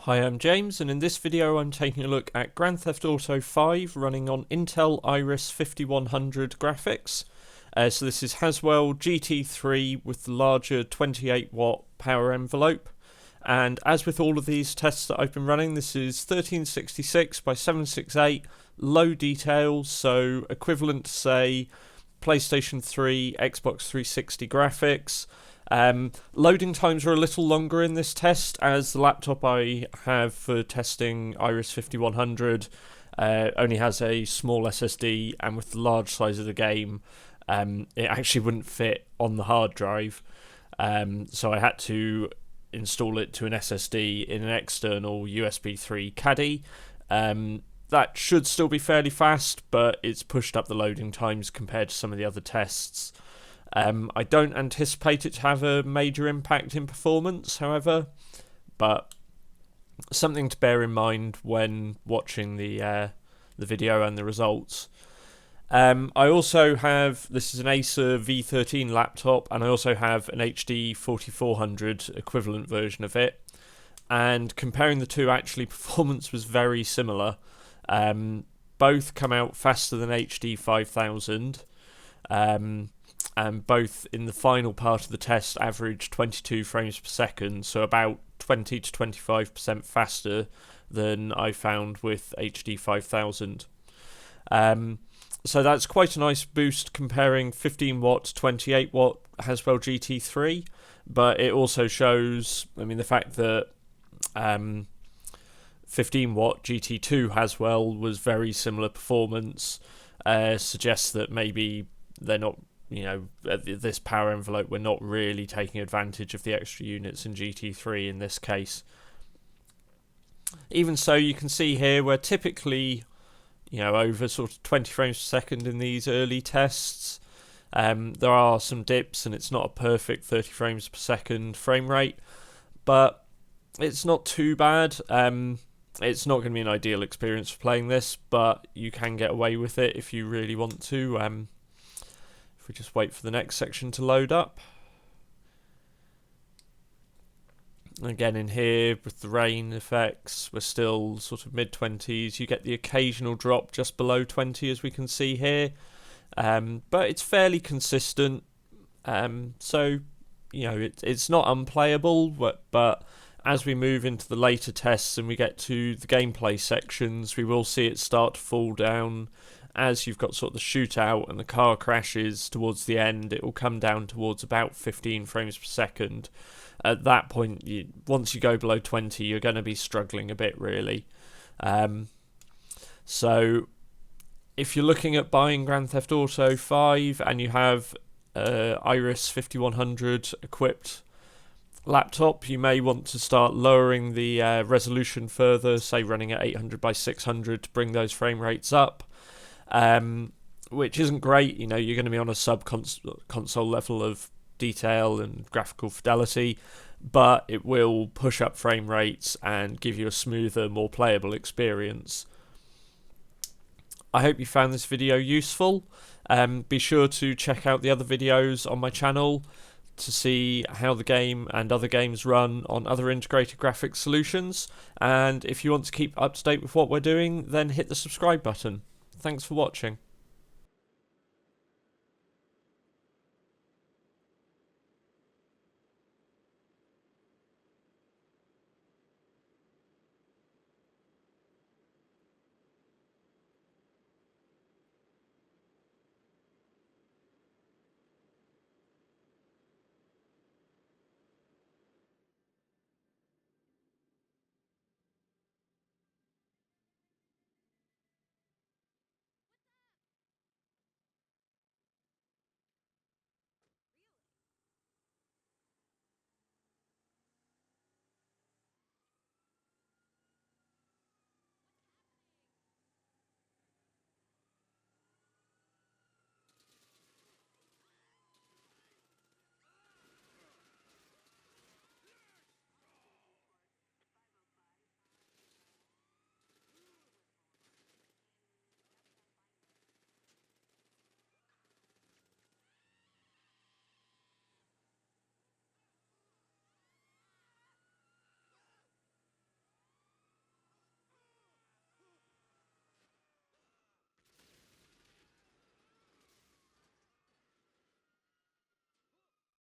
Hi, I'm James, and in this video I'm taking a look at Grand Theft Auto 5 running on Intel Iris 5100 graphics. So this is Haswell GT3 with the larger 28-watt power envelope. And as with all of these tests that I've been running, this is 1366 by 768, low detail, so equivalent to, say, PlayStation 3, Xbox 360 graphics. Loading times are a little longer in this test, as the laptop I have for testing Iris 5100 only has a small SSD, and with the large size of the game, it actually wouldn't fit on the hard drive. So I had to install it to an SSD in an external USB 3 caddy. That should still be fairly fast, but it's pushed up the loading times compared to some of the other tests. I don't anticipate it to have a major impact in performance, however, but something to bear in mind when watching the video and the results. I also have, this is an Acer V13 laptop, and I also have an HD 4400 equivalent version of it, and comparing the two, actually performance was very similar. Both come out faster than HD 5000, and both in the final part of the test average 22 frames per second, so about 20 to 25% faster than I found with HD 5000. So that's quite a nice boost comparing 15 watt, 28 watt Haswell GT3, but it also shows, the fact that 15 watt GT2 Haswell was very similar performance suggests that maybe they're not, at this power envelope, we're not really taking advantage of the extra units in GT3 in this case. Even so, you can see here we're typically, over sort of 20 frames per second in these early tests. There are some dips, and it's not a perfect 30 frames per second frame rate, but it's not too bad. It's not going to be an ideal experience for playing this, but you can get away with it if you really want to. If we just wait for the next section to load up. Again, in here with the rain effects, we're still sort of mid-20s. You get the occasional drop just below 20, as we can see here, but it's fairly consistent. So it's not unplayable, but as we move into the later tests and we get to the gameplay sections, we will see it start to fall down. As you've got sort of the shootout and the car crashes towards the end, it will come down towards about 15 frames per second. At that point, once you go below 20, you're going to be struggling a bit, really. So if you're looking at buying Grand Theft Auto 5 and you have Iris 5100 equipped laptop, you may want to start lowering the resolution further, say running at 800 by 600 to bring those frame rates up. Which isn't great, you're going to be on a sub-console level of detail and graphical fidelity, but it will push up frame rates and give you a smoother, more playable experience. I hope you found this video useful. Be sure to check out the other videos on my channel to see how the game and other games run on other integrated graphics solutions, and if you want to keep up to date with what we're doing, then hit the subscribe button. Thanks for watching.